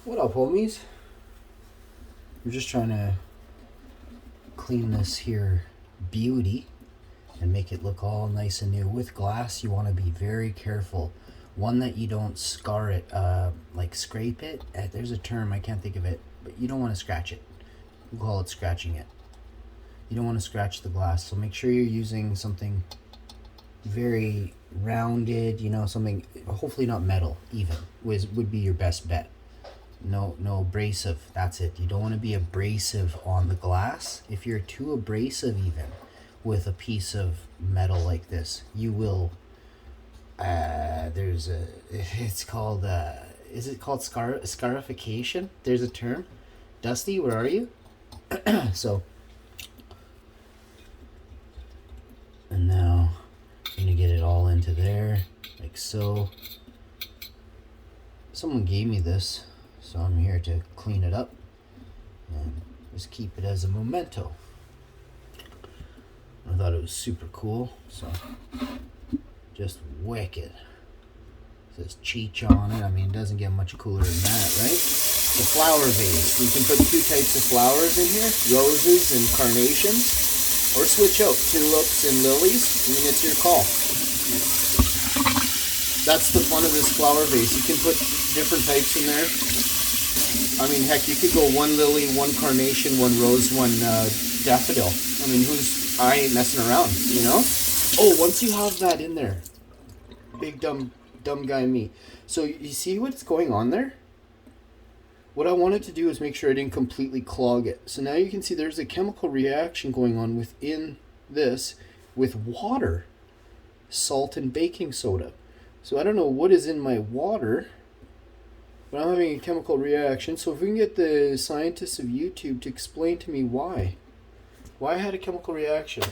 What up, homies? We're just trying to clean this here beauty and make it look all nice and new. With glass, you want to be very careful. One, that you don't scar it, like scrape it. There's a term, I can't think of it, but you don't want to scratch it. We'll call it scratching it. You don't want to scratch the glass, so make sure you're using something very rounded, something, hopefully not metal even, would be your best bet. No abrasive, that's it. You don't want to be abrasive on the glass. If you're too abrasive even with a piece of metal like this, you will, it's called, is it called scarification? There's a term. Dusty, where are you? So, and now I'm gonna get it all into there, like so. Someone gave me this, so I'm here to clean it up and just keep it as a memento. I thought it was super cool, so just wicked. It says Cheech on it. I mean, it doesn't get much cooler than that, right? The flower vase. You can put two types of flowers in here, roses and carnations, or switch out tulips and lilies. I mean, it's your call. That's the fun of this flower vase. You can put different types in there. I mean, heck, you could go one lily, one carnation, one rose, one daffodil. I mean, I ain't messing around, Oh, once you have that in there, big dumb guy me. So you see what's going on there? What I wanted to do is make sure I didn't completely clog it. So now you can see there's a chemical reaction going on within this with water, salt, and baking soda. So I don't know what is in my water, but I'm having a chemical reaction. So if we can get the scientists of YouTube to explain to me why I had a chemical reaction.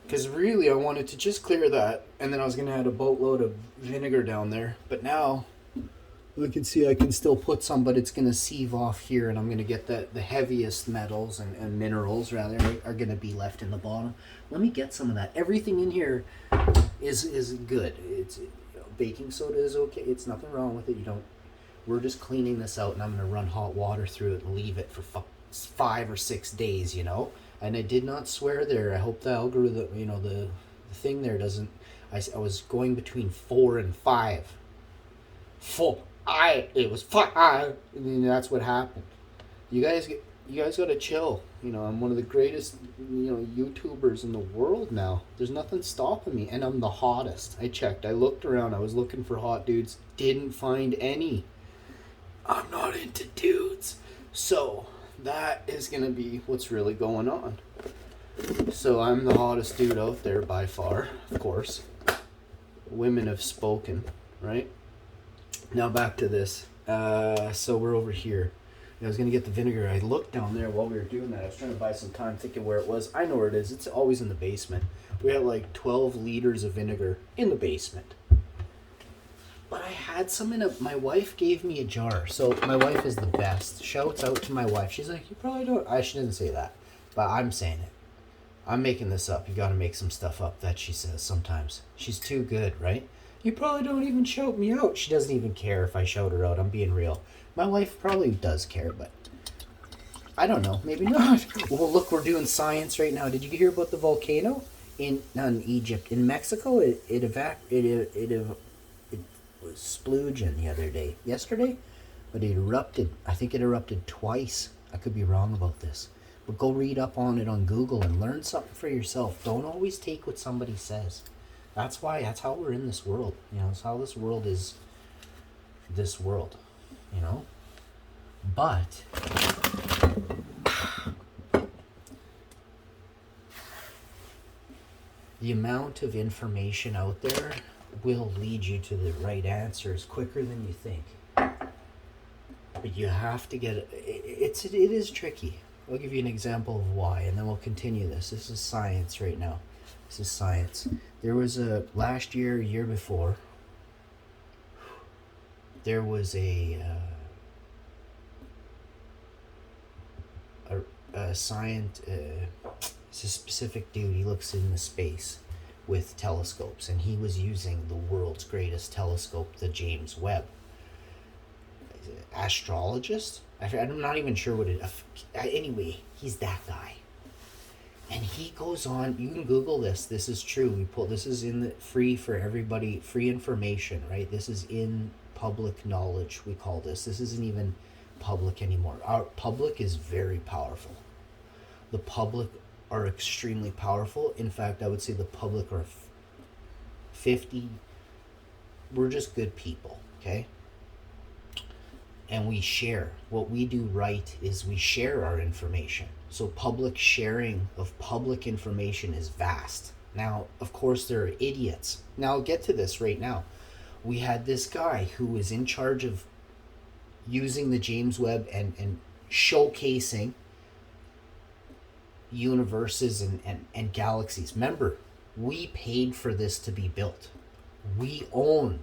Because really I wanted to just clear that, and then I was going to add a boatload of vinegar down there. But now I can see I can still put some, but it's going to sieve off here, and I'm going to get the heaviest metals and minerals, rather, are going to be left in the bottom. Let me get some of that. Everything in here is good. It's baking soda is okay. It's nothing wrong with it. We're just cleaning this out, and I'm going to run hot water through it and leave it for 5 or 6 days, And I did not swear there. I hope the algorithm, the thing there doesn't. I was going between 4 and 5. It was 5. And that's what happened. You guys gotta chill. I'm one of the greatest, YouTubers in the world now. There's nothing stopping me, and I'm the hottest. I checked. I looked around. I was looking for hot dudes. Didn't find any. I'm not into dudes. So that is gonna be what's really going on. So I'm the hottest dude out there by far, of course. Women have spoken, right? Now back to this. So we're over here. I was going to get the vinegar. I looked down there while we were doing that. I was trying to buy some time thinking where it was. I know where it is. It's always in the basement. We had like 12 liters of vinegar in the basement. But I had some my wife gave me a jar. So my wife is the best. Shouts out to my wife. She's like, you probably don't. She didn't say that. But I'm saying it. I'm making this up. You got to make some stuff up that she says sometimes. She's too good, right? You probably don't even shout me out. She doesn't even care if I shout her out. I'm being real. My wife probably does care, but I don't know. Maybe not. Well, look, we're doing science right now. Did you hear about the volcano not in Egypt, in Mexico? It was splooging the other day, yesterday, but it erupted. I think it erupted twice. I could be wrong about this, but go read up on it on Google and learn something for yourself. Don't always take what somebody says. That's how we're in this world. It's how this world is. This world. But the amount of information out there will lead you to the right answers quicker than you think. But you have to get it. It is tricky. I'll give you an example of why, and then we'll continue this. This is science right now. This is science. There was last year before, there was a science. It's a specific dude. He looks into space with telescopes, and he was using the world's greatest telescope, the James Webb. astrologist. I'm not even sure what it. Anyway, he's that guy, and he goes on. You can Google this. This is true. This is in the free for everybody, free information, right? This is in public knowledge. We call this. This isn't even public anymore. Our public is very powerful. The public are extremely powerful. In fact, I would say the public are 50. We're just good people, okay? And we share. What we do right is we share our information. So public sharing of public information is vast. Now, of course, there are idiots. Now, I'll get to this right now. We had this guy who was in charge of using the James Webb and showcasing universes and galaxies. Remember, we paid for this to be built. We own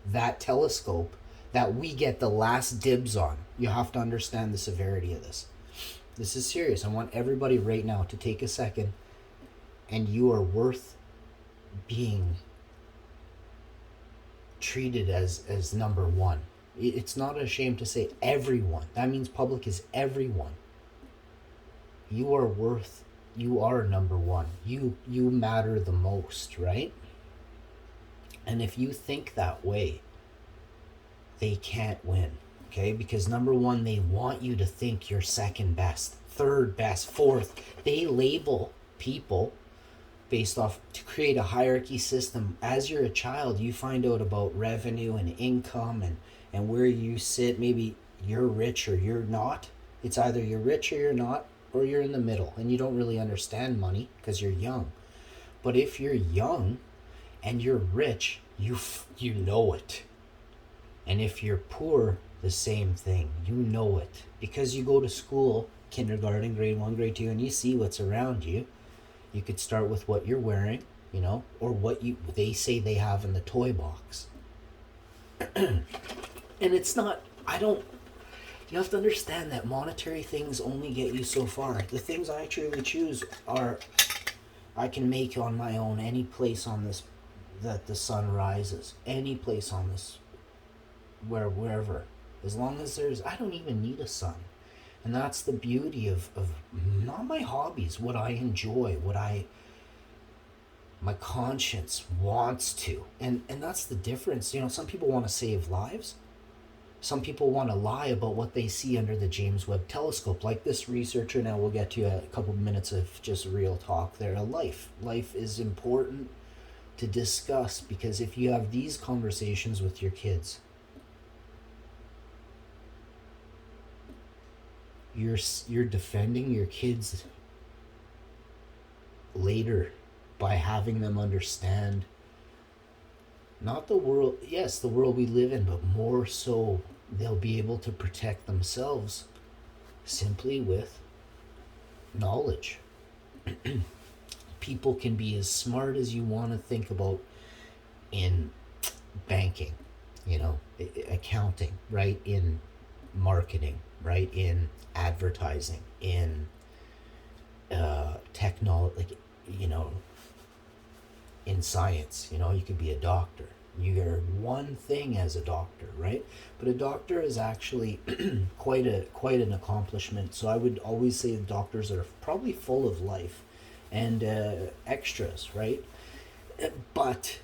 that telescope that we get the last dibs on. You have to understand the severity of this. This is serious. I want everybody right now to take a second, and you are worth being treated as number one. It's not a shame to say everyone. That means public is everyone. You are number one. You matter the most, right? And if you think that way, they can't win, okay? Because number one, they want you to think you're second best, third best, fourth. They label people based off to create a hierarchy system. As you're a child, you find out about revenue and income and where you sit. Maybe you're rich or you're not. It's either you're rich or you're not, or you're in the middle, and you don't really understand money because you're young. But if you're young and you're rich, you know it. And if you're poor, the same thing. You know it. Because you go to school, kindergarten, grade 1, grade 2, and you see what's around you. You could start with what you're wearing, or what they say they have in the toy box. And it's not, you have to understand that monetary things only get you so far. The things I truly choose are, I can make on my own any place on this that the sun rises. Any place on this, wherever. As long as I don't even need a sun. And that's the beauty of not my hobbies, what I enjoy, my conscience wants to. And that's the difference. Some people want to save lives. Some people want to lie about what they see under the James Webb telescope, like this researcher. Now we'll get to a couple of minutes of just real talk there. Life is important to discuss, because if you have these conversations with your kids, you're defending your kids later by having them understand not the world, yes, the world we live in, but more so they'll be able to protect themselves simply with knowledge. People can be as smart as you want to think about in banking, accounting, right? In marketing, right? In advertising, in technology, in science. You could be a doctor. You're one thing as a doctor, right? But a doctor is actually quite an accomplishment. So I would always say doctors are probably full of life and extras, right? But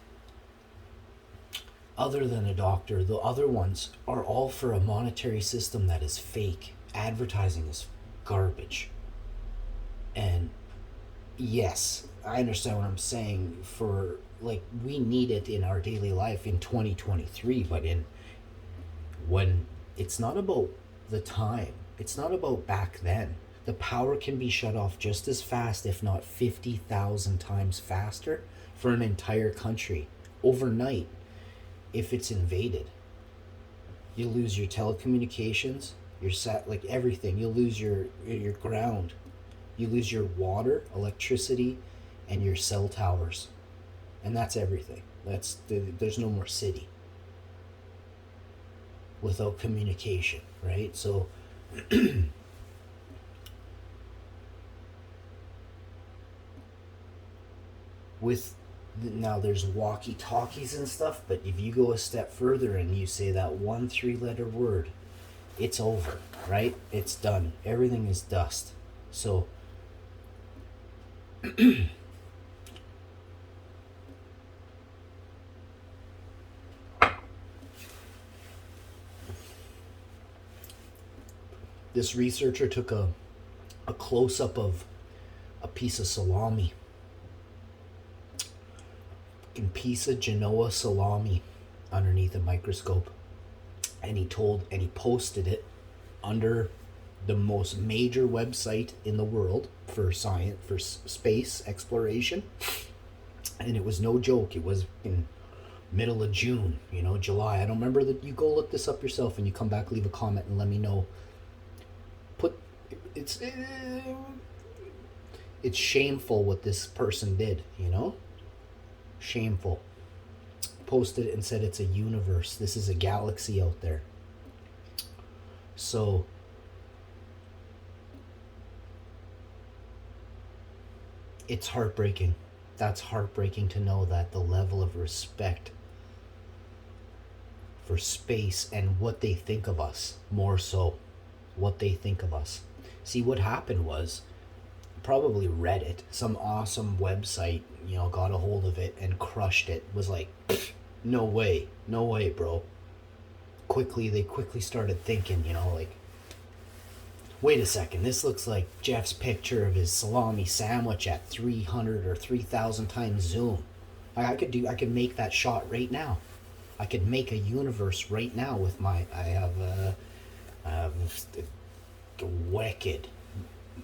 other than a doctor, the other ones are all for a monetary system that is fake. Advertising is garbage. And yes, I understand what I'm saying. We need it in our daily life in 2023, but when it's not about the time, it's not about back then. The power can be shut off just as fast, if not 50,000 times faster, for an entire country overnight. If it's invaded, you lose your telecommunications, everything. You'll lose your ground. You lose your water, electricity, and your cell towers. And that's everything. There's no more city without communication, right? So now there's walkie-talkies and stuff, but if you go a step further and you say that one 3-letter word, it's over, right? It's done. Everything is dust. So this researcher took a close-up of a piece of salami. A piece of Genoa salami underneath a microscope. And he posted it under the most major website in the world for science, for space exploration. And it was no joke. It was in middle of June, July. I don't remember that. You go look this up yourself and you come back, leave a comment and let me know. It's shameful what this person did, Shameful. Posted it and said it's a universe. This is a galaxy out there. So it's heartbreaking. That's heartbreaking to know that the level of respect for space and what they think of us, more so what they think of us. See, what happened was probably Reddit, some awesome website, got a hold of it and crushed it. Was like, no way, bro. They quickly started thinking, like, wait a second, this looks like Jeff's picture of his salami sandwich at 300 or 3,000 times zoom. I could make that shot right now. I could make a universe right now with I have a wicked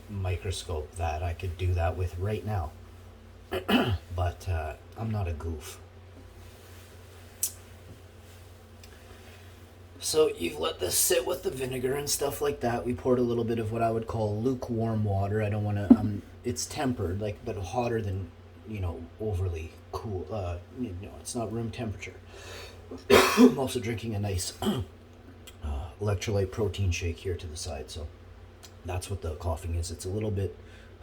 microscope that I could do that with right now. But I'm not a goof. So you've let this sit with the vinegar and stuff like that. We poured a little bit of what I would call lukewarm water. I don't want to, it's tempered, but hotter than, overly cool. It's not room temperature. I'm also drinking a nice electrolyte protein shake here to the side. So that's what the coughing is. It's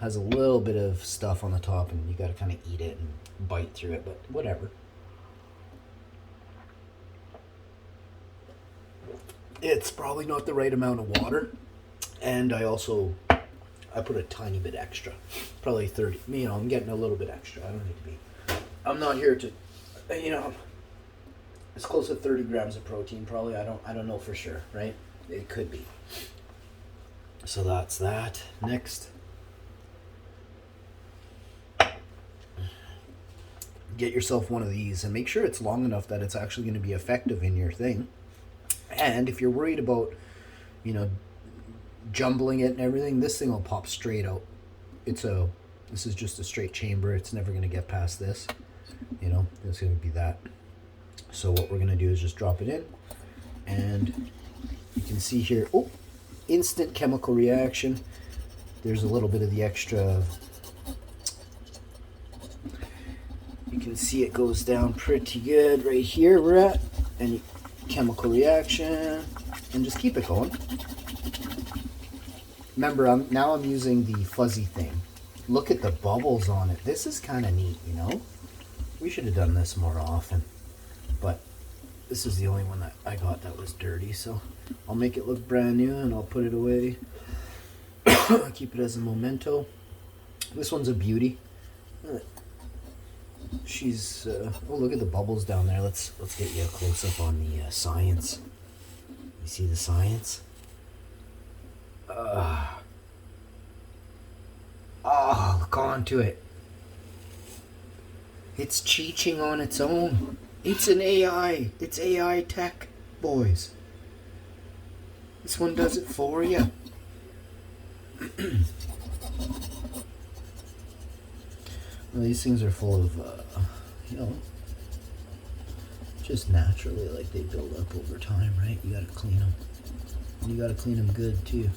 has a little bit of stuff on the top, and you got to kind of eat it and bite through it, but whatever. It's probably not the right amount of water, and I put a tiny bit extra, probably 30. I'm getting a little bit extra. I don't need to be. I'm not here to, it's close to 30 grams of protein. Probably. I don't know for sure, right? It could be. So that's that. Next, get yourself one of these and make sure it's long enough that it's actually going to be effective in your thing. And if you're worried about, jumbling it and everything, this thing will pop straight out. This is just a straight chamber. It's never going to get past this. It's going to be that. So what we're going to do is just drop it in. And you can see here, instant chemical reaction. There's a little bit of the extra. You can see it goes down pretty good right here we're at. And chemical reaction, and just keep it going. Remember, I'm using the fuzzy thing. Look at the bubbles on it. This is kind of neat, We should have done this more often, but this is the only one that I got that was dirty, so I'll make it look brand new and I'll put it away. Keep it as a memento. This one's a beauty. She's look at the bubbles down there. Let's get you a close up on the science. You see the science? Look onto it. It's cheeching on its own. It's an AI. It's AI tech, boys. This one does it for you. Well, these things are full of, just naturally, like they build up over time, right? You gotta clean them. And you gotta clean them good, too.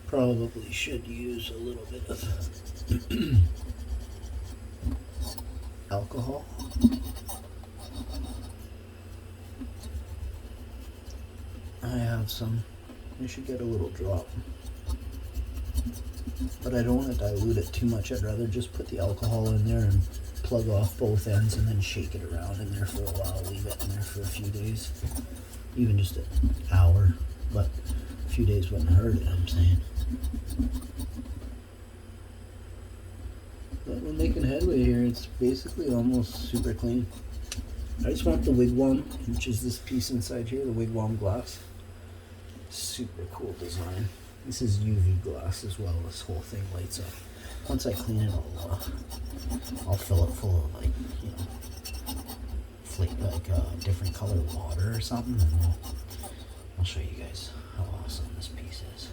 Probably should use a little bit of alcohol. I have some. I should get a little drop. But I don't want to dilute it too much. I'd rather just put the alcohol in there and plug off both ends and then shake it around in there for a while. Leave it in there for a few days, even just an hour. But a few days wouldn't hurt it, I'm saying. But we're making headway here. It's basically almost super clean. I just want the wigwam, which is this piece inside here, the wigwam glass. Super cool design. This is UV glass as well. This whole thing lights up. Once I clean it, I'll fill it full of like, you know, different color water or something, and I'll show you guys how awesome this piece is.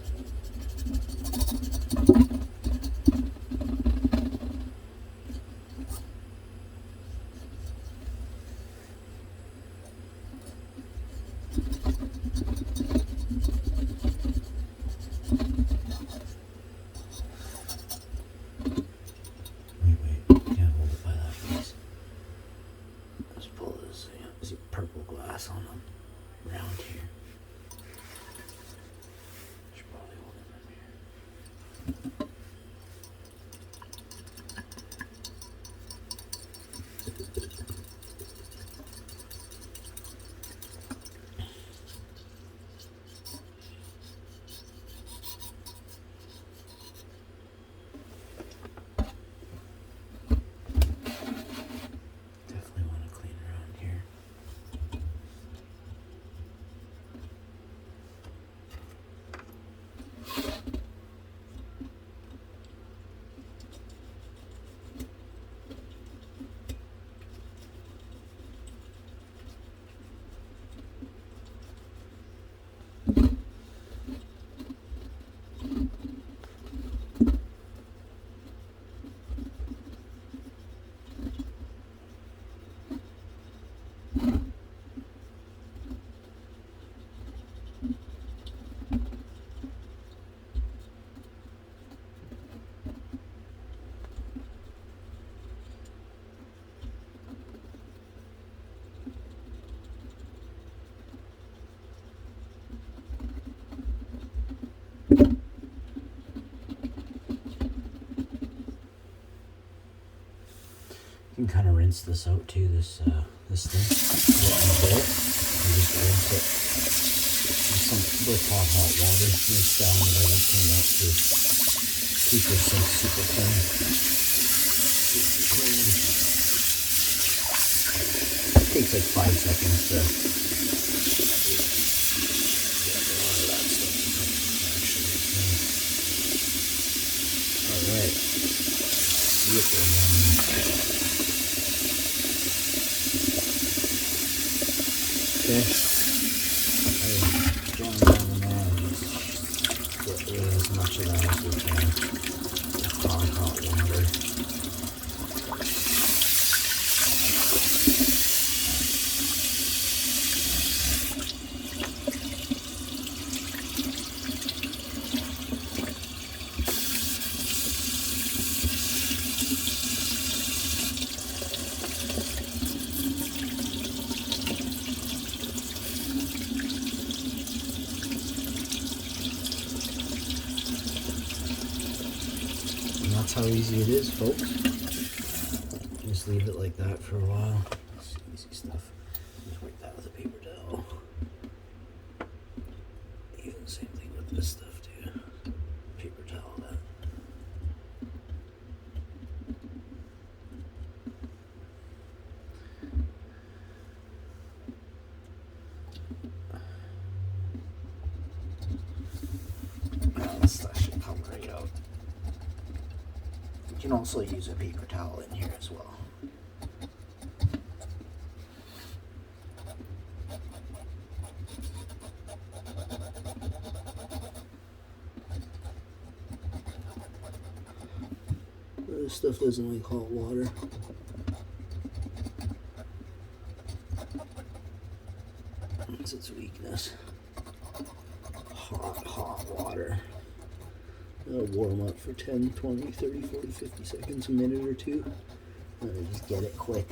Purple glass on them around here. Should probably hold them in here. Definitely want to clean around here. You can kind of rinse this out too, this thing. And just rinse it with hot water. Rinse down whatever came out to keep this thing super clean. It takes like 5 seconds to get a lot of that stuff. Alright. Okay. I'm going down the now and just get rid of as much of that as we can. Hot water. That's how easy it is, folks. Just leave it like that for a while. It's easy stuff. Just wipe that with a paper towel. Even the same thing with this stuff too. Paper towel that. This stuff should come right out. You can also use a paper towel in here as well. This stuff doesn't like hot water. That's its weakness. Hot water. It'll warm up for 10, 20, 30, 40, 50 seconds, a minute or two. And then just get it quick.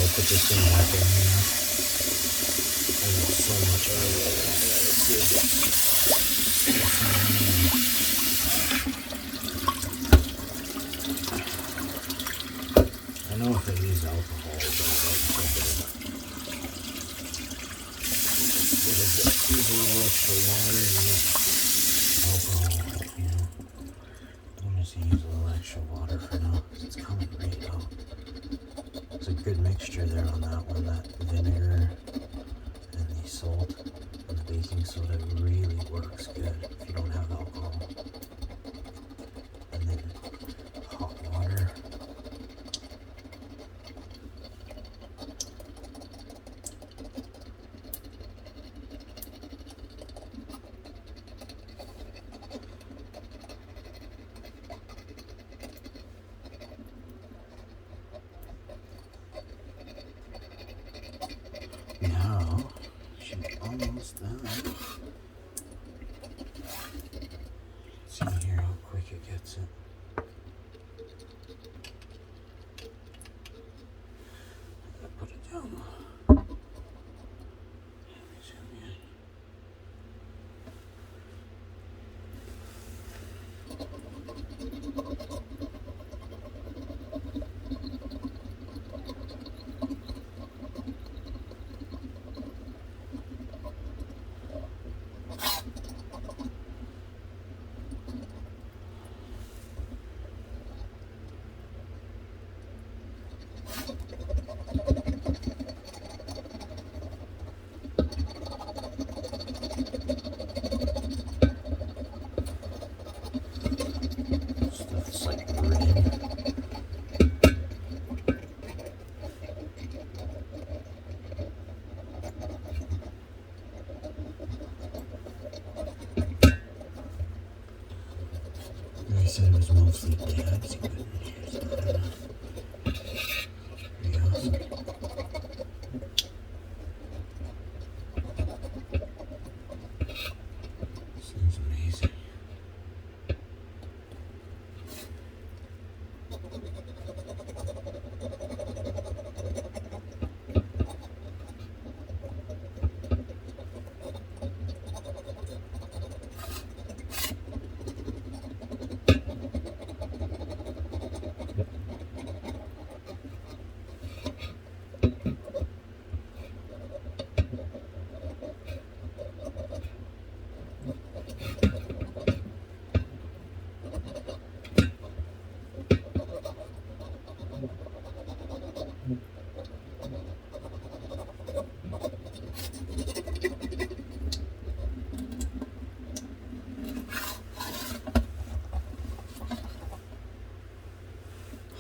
I put this thing back in here. I got so much out of it. Let's see. I know if I use alcohol, but I like to put it up. Use a little extra water and alcohol, you know. I'm just gonna use a little extra water for now. It's coming right out. It's a good mixture there on that one, that vinegar and the salt and the baking soda really works good if you don't have alcohol. And then hot water. Now, she's almost done. Let's see here how quick it gets it. I'm gonna put it down. Stuff's like red. I said it was mostly dabs, but here's that. Pretty awesome. Sounds amazing.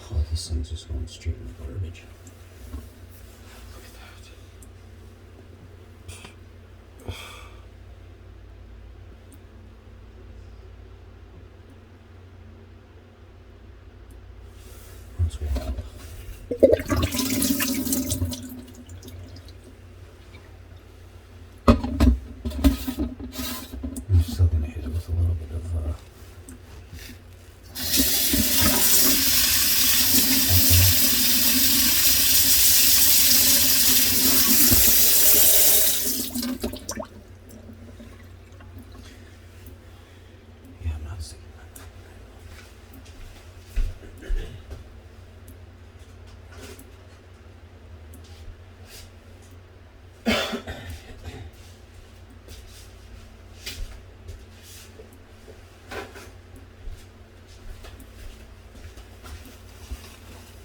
Oh, this thing's just going straight in the garbage. Look at that. Once we have I'm still going to hit it with a little bit of yeah, I'm not sticking that.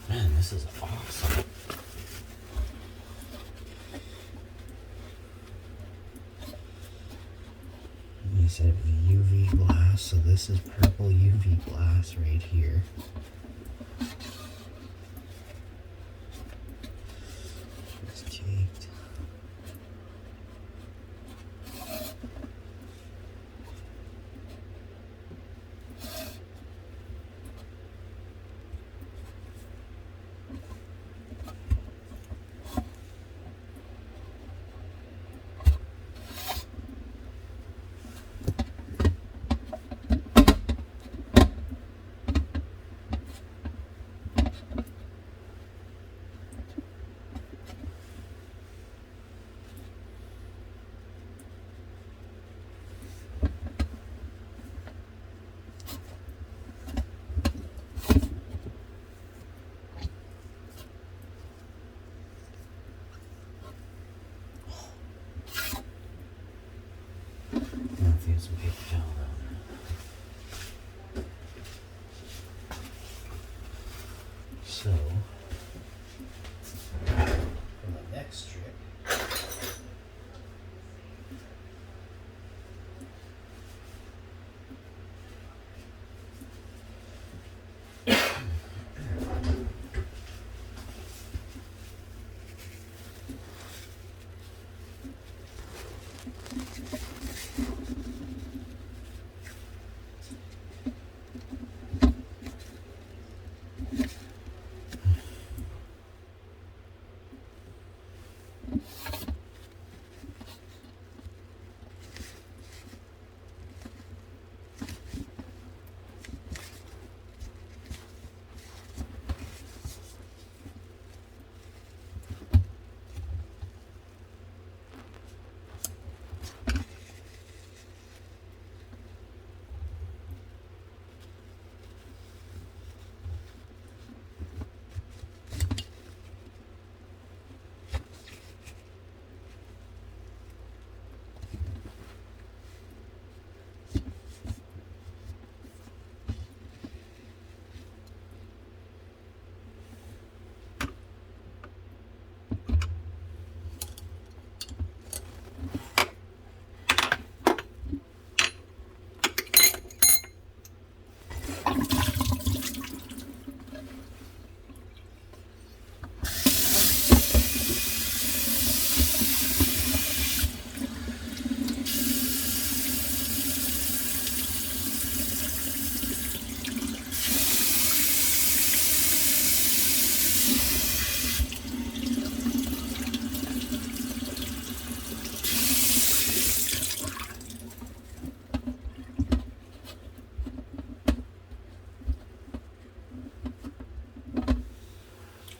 Man, this is awesome. You said it was UV glass, so this is purple UV glass right here. It's caked. some paper towel down. So, for the next strip,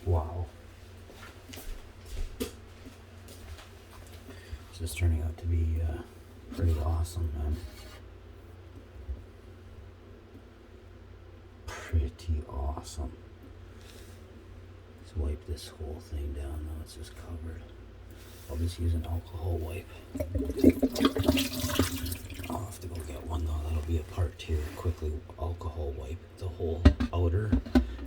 wow. This is turning out to be pretty awesome, man. Pretty awesome. Let's wipe this whole thing down now it's just covered. I'll just use an alcohol wipe. I'll have to go get one though. That'll be a part two. Quickly alcohol wipe the whole outer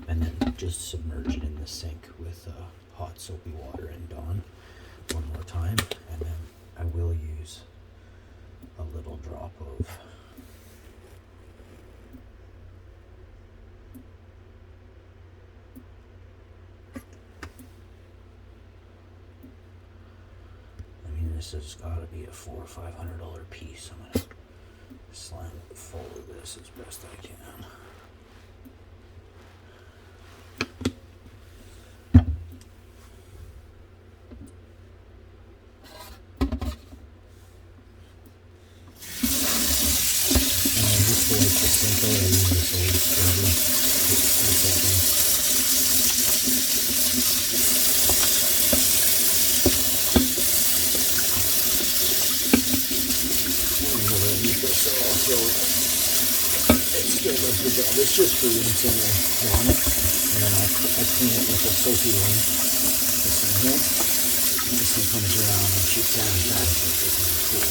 and then just submerge it in the sink with hot soapy water and Dawn one more time, and then I will use a little drop of this has got to be a $400 or $500 piece. I'm gonna slam it full of this as best I can. Just to wipe the sink out, I use this old scrubber. Takes 2 seconds. So it still does the job. It's just for rinsing on it, and then I clean it with a soapy one. This one here. I'm just gonna put it around and shoot down and try to get this one cool.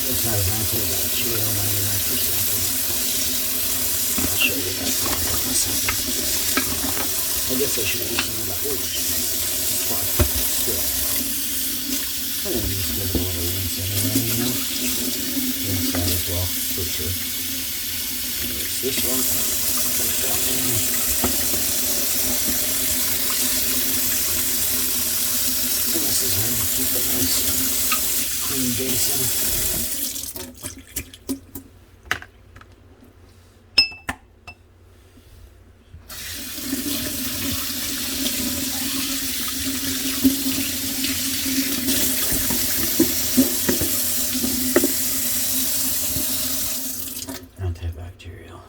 This has antibacterial 99%. I'll show you that in a second. I guess I should use some of that. But still. I'm going to just give it a little rinse anyway, you know? Rinse that as well, for sure. There's this one. Put that in. And this is how you keep a nice, clean basin. Antibacterial.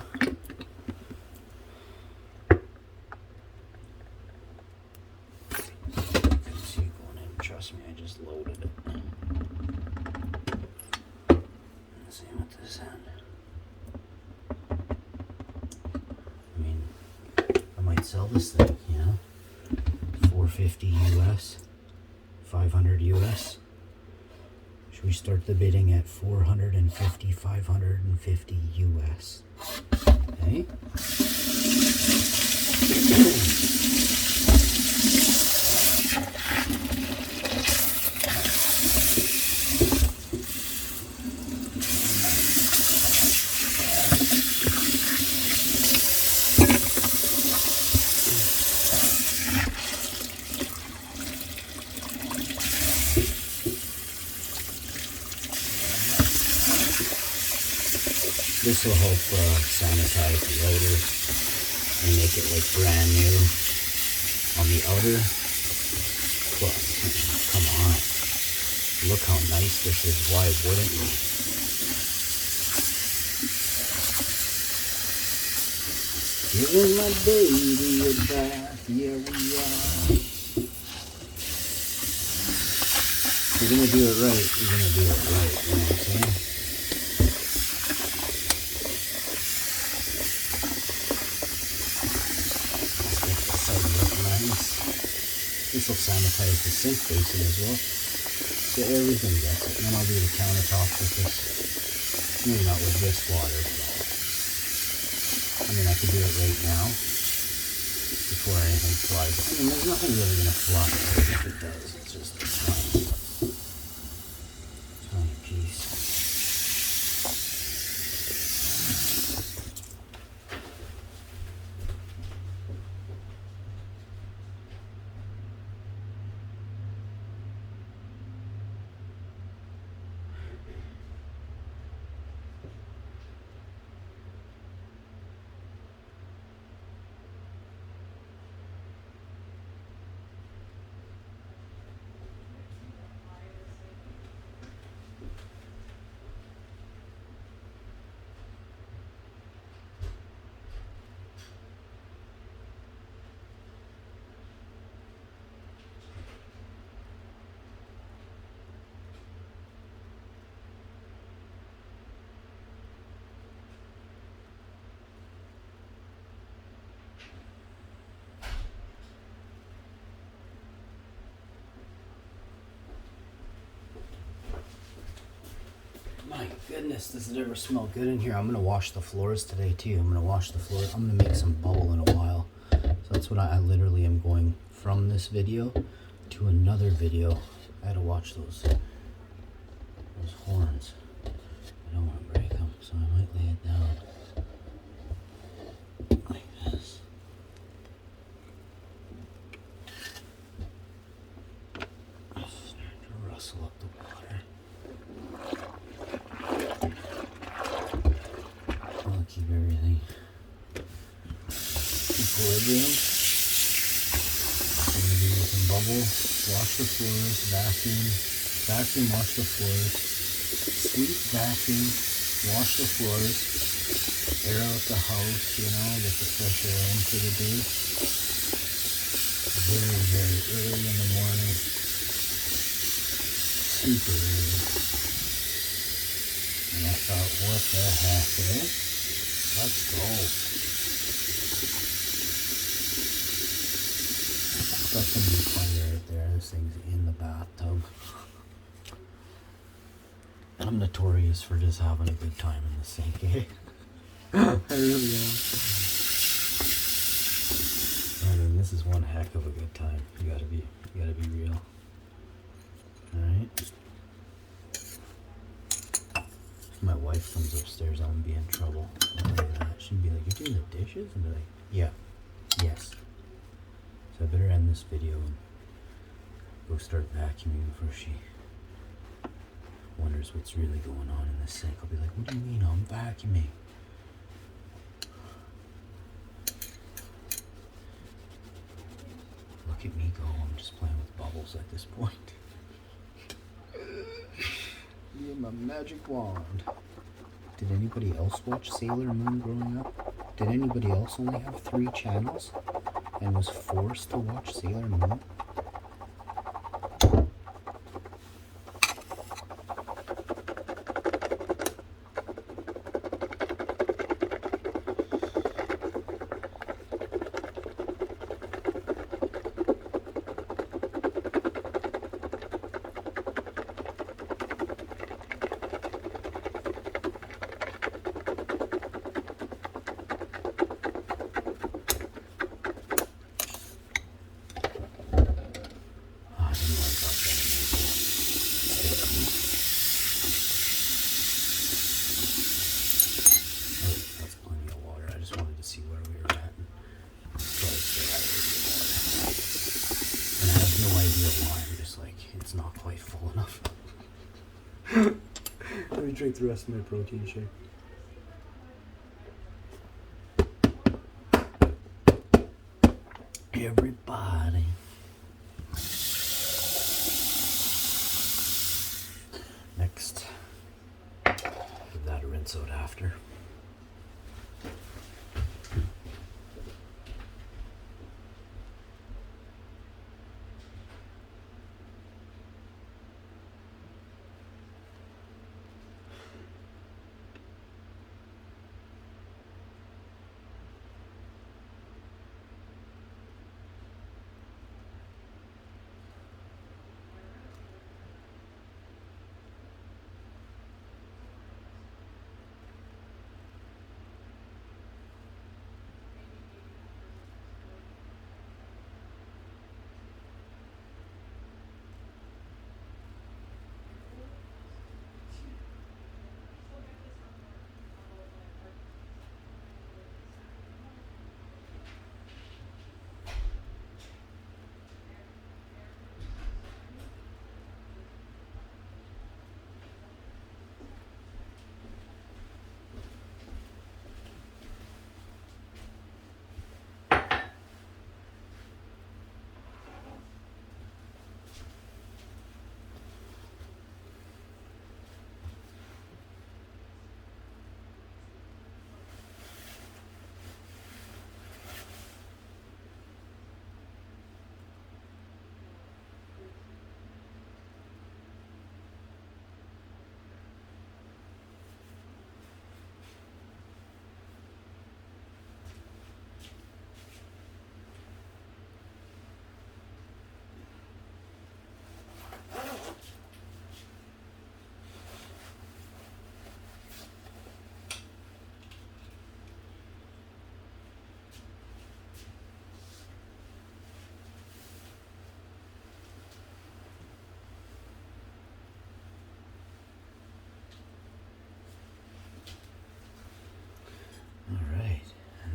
Couldn't see it going in. Trust me, I just loaded it. Let's see what this end. I mean, I might sell this thing, you know? $450 US, $500 US. Should we start the bidding at 450, 550 US? Okay. This will help sanitize the outer and make it like brand new on the outer. Plus, come on, look how nice this is. Why wouldn't we? Giving my baby a bath, here we are. If you're gonna do it right, you're gonna do it right, you know what I'm saying? This will sanitize the sink basin as well, so everything gets it. And then I'll do the countertop with this, maybe not with this water, but I mean I could do it right now before anything flies. I mean there's nothing really going to fly if it does, it's just a tiny piece. My goodness, does it ever smell good in here? I'm going to wash the floors today too. I'm going to wash the floor. I'm going to make some bubble in a while. So that's what I literally am going from this video to another video. I had to watch those horns. I don't want to break them, so I might lay it down like this. Start to rustle up the water. I'll keep everything equilibrium. I'm going to do some bubble, wash the floors, vacuum, wash the floors, sweep vacuum, wash the floors, air out the house, you know, get the fresh air in for the day. Very, very early in the morning. Super early. And I thought, what the heck, eh? Let's go. That's gonna be funny right there. This thing's in the bathtub. And I'm notorious for just having a good time in the sink, eh? I really am. I mean, this is one heck of a good time. You gotta be real. Alright. If my wife comes upstairs, I'm gonna be in trouble. Look at that. She'd be like, "You're doing the dishes?" And be like, "Yeah. Yes." So I better end this video and go start vacuuming before she wonders what's really going on in the sink. I'll be like, "What do you mean I'm vacuuming?" Look at me go. I'm just playing with bubbles at this point. Me and my magic wand. Did anybody else watch Sailor Moon growing up? Did anybody else only have 3 channels and was forced to watch Sailor Moon? no idea why. I'm just like, it's not quite full enough. Let me drink the rest of my protein shake. Everybody. Next, give that a rinse out after.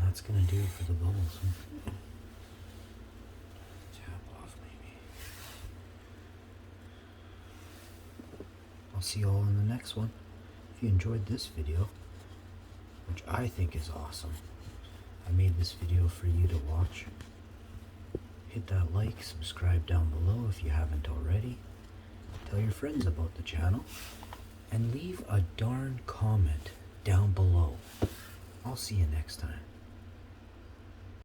That's gonna do it for the bubbles. Tap off maybe. I'll see you all in the next one. If you enjoyed this video, which I think is awesome, I made this video for you to watch. Hit that like, subscribe down below if you haven't already. Tell your friends about the channel, and leave a darn comment down below. I'll see you next time.